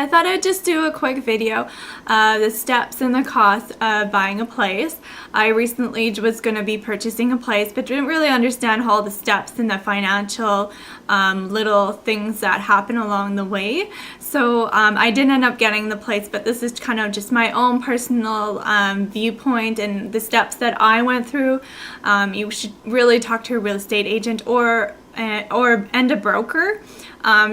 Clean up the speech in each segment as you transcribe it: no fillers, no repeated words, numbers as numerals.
I thought I'd just do a quick video the steps and the cost of buying a place. I recently was going to be purchasing a place but didn't really understand all the steps and the financial little things that happen along the way. So I didn't end up getting the place, but this is kind of just my own personal viewpoint and the steps that I went through. You should really talk to a real estate agent or a broker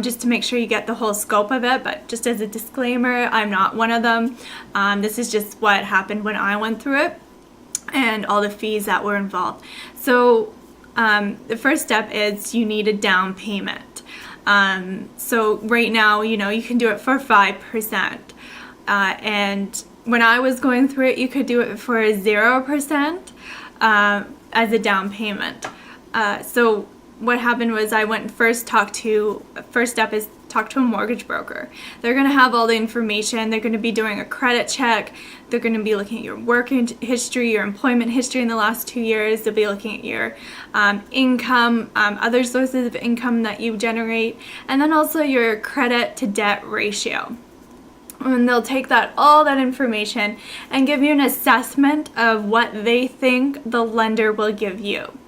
just to make sure you get the whole scope of it. But just as a disclaimer, I'm not one of them. This is just what happened when I went through it and all the fees that were involved. So the first step is you need a down payment. So right now, you can do it for 5%. And when I was going through it, you could do it for 0% as a down payment. So what happened was I went and first step is talk to a mortgage broker. They're going to have all the information. They're going to be doing a credit check. They're going to be looking at your work history, your employment history in the last 2 years. They'll be looking at your income, other sources of income that you generate, and then also your credit to debt ratio. And they'll take all that information and give you an assessment of what they think the lender will give you.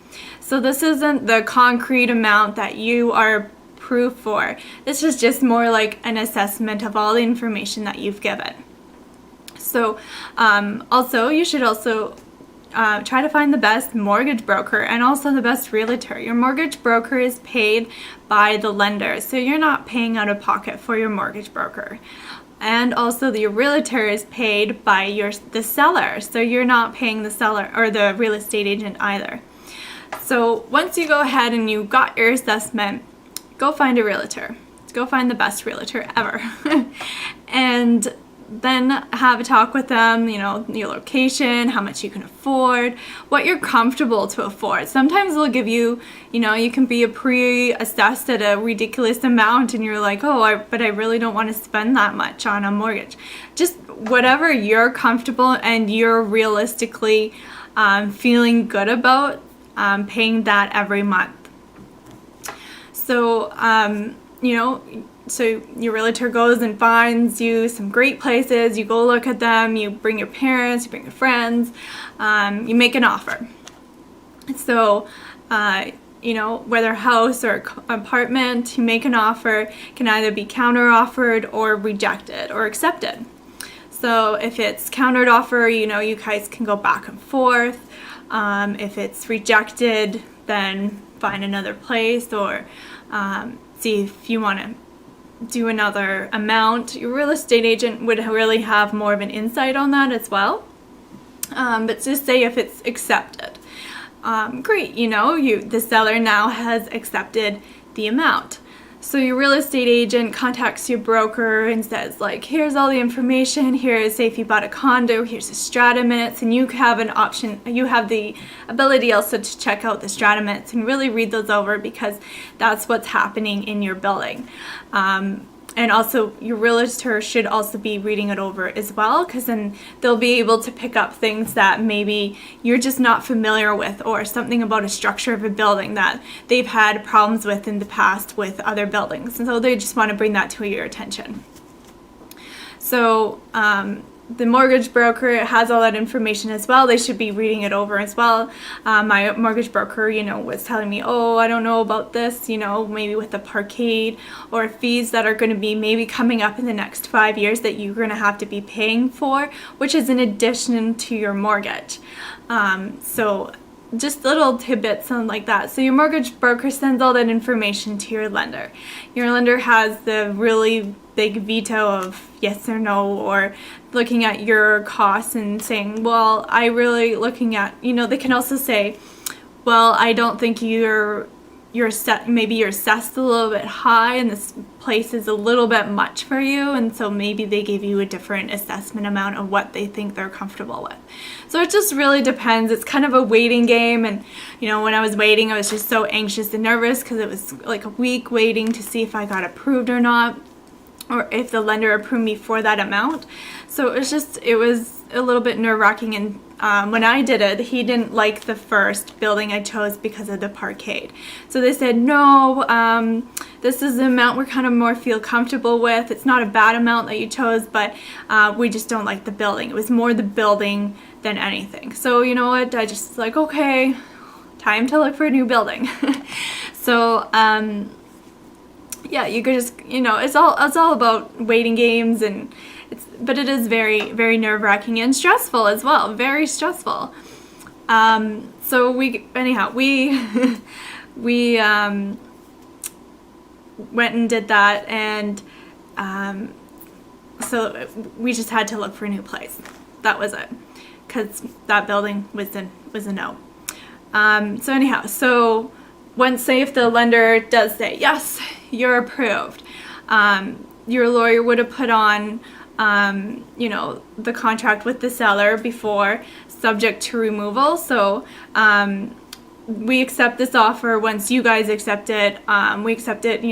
So this isn't the concrete amount that you are approved for. This is just more like an assessment of all the information that you've given. So you should also try to find the best mortgage broker and also the best realtor. Your mortgage broker is paid by the lender, so you're not paying out of pocket for your mortgage broker. And also your realtor is paid by the seller, so you're not paying the seller or the real estate agent either. So once you go ahead and you got your assessment, go find a realtor. Go find the best realtor ever. And then have a talk with them, your location, how much you can afford, what you're comfortable to afford. Sometimes they'll give you, you can be pre-assessed at a ridiculous amount and you're like, but I really don't want to spend that much on a mortgage. Just whatever you're comfortable and you're realistically feeling good about paying that every month. So, so your realtor goes and finds you some great places, you go look at them, you bring your parents, you bring your friends, you make an offer. So, whether house or apartment, you make an offer, can either be counter-offered or rejected or accepted. So if it's countered offer, you guys can go back and forth. If it's rejected, then find another place or see if you want to do another amount. Your real estate agent would really have more of an insight on that as well. But just say if it's accepted. Great, the seller now has accepted the amount. So your real estate agent contacts your broker and says, here's all the information, say if you bought a condo, here's the strata minutes, and you have an option, you have the ability also to check out the strata minutes and really read those over because that's what's happening in your building. And also your realtor should also be reading it over as well, because then they'll be able to pick up things that maybe you're just not familiar with, or something about a structure of a building that they've had problems with in the past with other buildings, and so they just want to bring that to your attention. So the mortgage broker has all that information as well. They should be reading it over as well. My mortgage broker, was telling me, I don't know about this, maybe with the parkade or fees that are going to be maybe coming up in the next 5 years that you're going to have to be paying for, which is in addition to your mortgage. So just little tidbits and like that. So your mortgage broker sends all that information to your lender. Your lender has the really big veto of yes or no, or looking at your costs and saying, well, I really looking at, they can also say, well, I don't think maybe you're assessed a little bit high and this place is a little bit much for you, and so maybe they give you a different assessment amount of what they think they're comfortable with. So it just really depends. It's kind of a waiting game, and when I was waiting, I was just so anxious and nervous because it was like a week waiting to see if I got approved or not. or if the lender approved me for that amount. So it was a little bit nerve-wracking. And when I did it, he didn't like the first building I chose because of the parkade. So they said, no, this is the amount we're kind of more feel comfortable with. It's not a bad amount that you chose, but we just don't like the building. It was more the building than anything. So you know what, I just like, okay, time to look for a new building. So yeah, you could just, it's all about waiting games, but it is very, very nerve-wracking and stressful as well, very stressful. So we we went and did that, and so we just had to look for a new place. That was it, because that building was a no. So anyhow, so once, say if the lender does say, yes, you're approved, your lawyer would have put on, the contract with the seller before, subject to removal. So we accept this offer once you guys accept it. We accept it,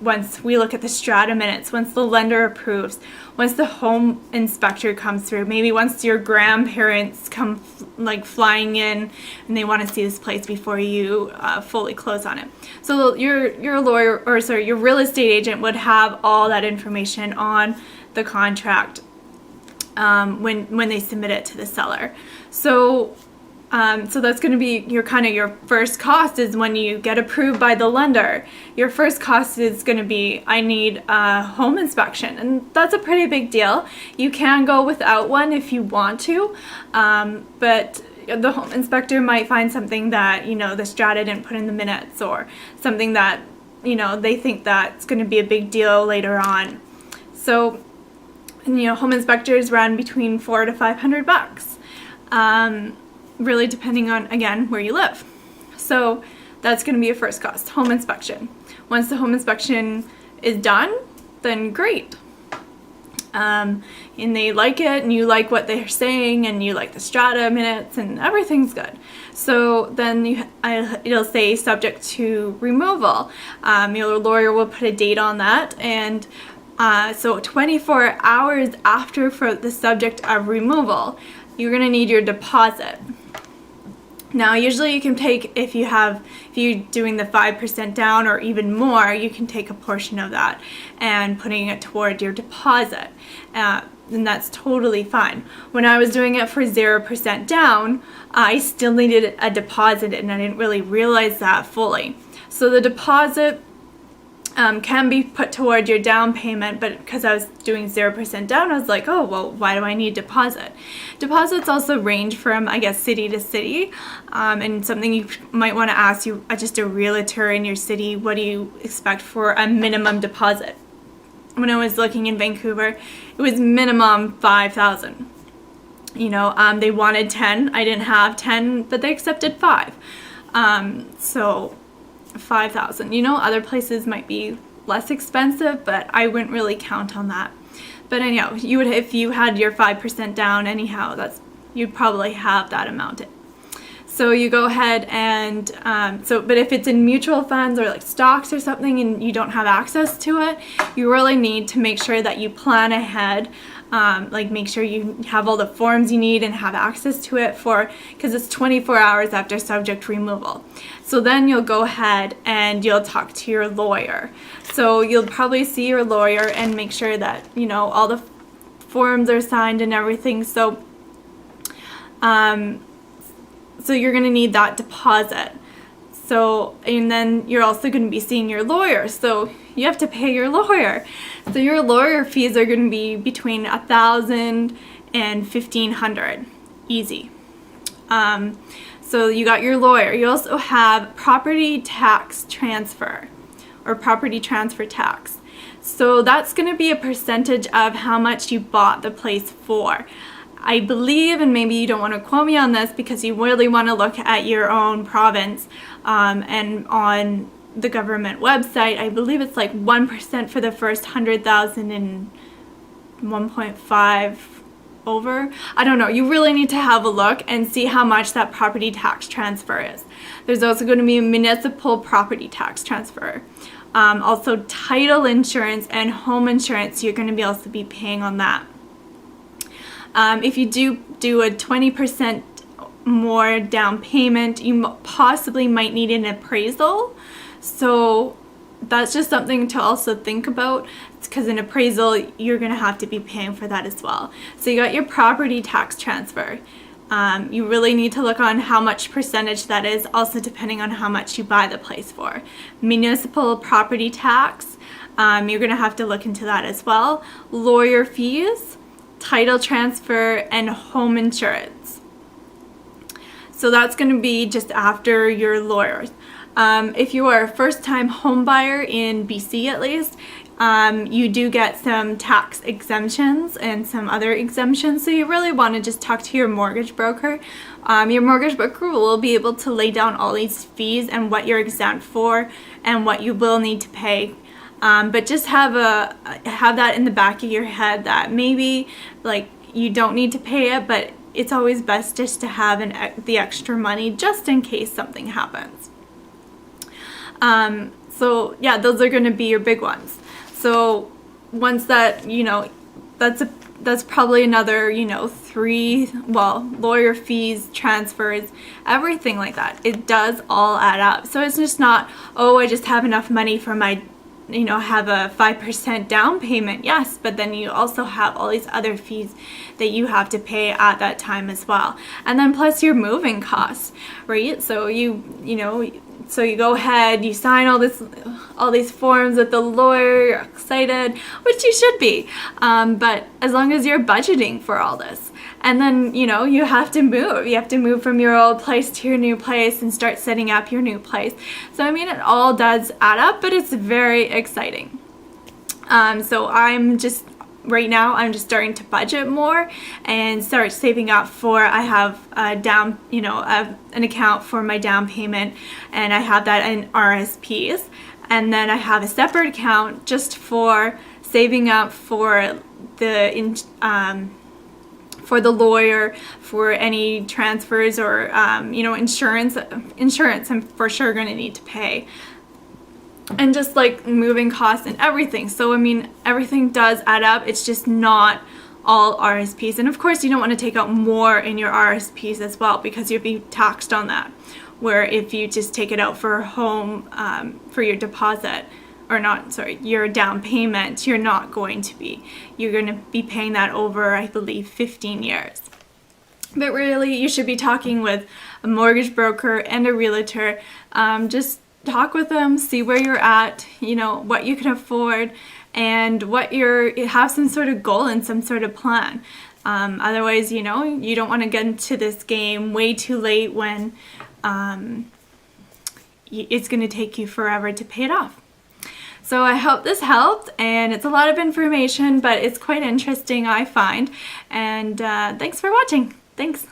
once we look at the strata minutes, once the lender approves, once the home inspector comes through, maybe once your grandparents come flying in and they want to see this place before you fully close on it. So your lawyer, or sorry, your real estate agent would have all that information on the contract when they submit it to the seller. So that's going to be your first cost is when you get approved by the lender. Your first cost is going to be, I need a home inspection, and that's a pretty big deal. You can go without one if you want to, but the home inspector might find something that, the strata didn't put in the minutes, or something that, they think that's going to be a big deal later on. So, home inspectors run between $400 to $500. Really depending on, again, where you live. So that's going to be a first cost, home inspection. Once the home inspection is done, then great. And they like it, and you like what they're saying, and you like the strata minutes, and everything's good. So then it'll say subject to removal. Your lawyer will put a date on that, and so 24 hours after for the subject of removal, you're going to need your deposit. Now, usually you can take, if you're doing the 5% down or even more, you can take a portion of that and putting it toward your deposit. And that's totally fine. When I was doing it for 0% down, I still needed a deposit, and I didn't really realize that fully. So the deposit can be put toward your down payment, but because I was doing 0% down, I was like, oh, well, why do I need deposit? Deposits also range from, I guess, city to city, and something you might want to ask just a realtor in your city, what do you expect for a minimum deposit? When I was looking in Vancouver, it was minimum $5,000. They wanted 10. I didn't have 10, but they accepted 5. So $5,000. Other places might be less expensive, but I wouldn't really count on that. But anyhow, if you had your 5% down, anyhow, you'd probably have that amount. So you go ahead and but if it's in mutual funds or like stocks or something and you don't have access to it, you really need to make sure that you plan ahead. Make sure you have all the forms you need and have access to it because it's 24 hours after subject removal. So then you'll go ahead and you'll talk to your lawyer. So you'll probably see your lawyer and make sure that, all the forms are signed and everything. So you're going to need that deposit. So, and then you're also going to be seeing your lawyer. So you have to pay your lawyer. So your lawyer fees are going to be between $1,000 and $1,500. Easy. So you got your lawyer. You also have property tax transfer or property transfer tax. So that's going to be a percentage of how much you bought the place for. I believe, and maybe you don't want to quote me on this because you really want to look at your own province, and on the government website, I believe it's like 1% for the first 100,000 and 1.5 over. I don't know. You really need to have a look and see how much that property tax transfer is. There's also going to be a municipal property tax transfer. Also title insurance and home insurance, you're going to be also be paying on that. If you do a 20% more down payment, you possibly might need an appraisal. So that's just something to also think about, because an appraisal, you're going to have to be paying for that as well. So you got your property tax transfer. You really need to look on how much percentage that is, also depending on how much you buy the place for. Municipal property tax, you're going to have to look into that as well. Lawyer fees, title transfer, and home insurance. So that's going to be just after your lawyers. If you are a first-time home buyer in BC at least, you do get some tax exemptions and some other exemptions, so you really want to just talk to your mortgage broker. Your mortgage broker will be able to lay down all these fees and what you're exempt for and what you will need to pay. But just have that in the back of your head that maybe like you don't need to pay it, but it's always best just to have the extra money just in case something happens. So yeah, those are going to be your big ones. So once that, that's probably another, 3, lawyer fees, transfers, everything like that. It does all add up. So it's just not, oh, I just have enough money for my, have a 5% down payment. Yes, but then you also have all these other fees that you have to pay at that time as well. And then plus your moving costs, right? So so you go ahead, you sign all these forms with the lawyer, you're excited, which you should be. But as long as you're budgeting for all this. And then, you have to move. You have to move from your old place to your new place and start setting up your new place. So, it all does add up, but it's very exciting. So right now I'm just starting to budget more and start saving up I have an account for my down payment, and I have that in RSPs, and then I have a separate account just for saving up for the lawyer, for any transfers or insurance I'm for sure going to need to pay. And just like moving costs and everything. So everything does add up. It's just not all RSPs. And of course you don't want to take out more in your RSPs as well, because you'll be taxed on that. Where if you just take it out for home, for your deposit, your down payment, you're not going to be. You're going to be paying that over, I believe, 15 years. But really, you should be talking with a mortgage broker and a realtor. Just talk with them, see where you're at, what you can afford, and have some sort of goal and some sort of plan. Otherwise, you don't want to get into this game way too late when it's going to take you forever to pay it off. So I hope this helped, and it's a lot of information, but it's quite interesting, I find. And thanks for watching. Thanks.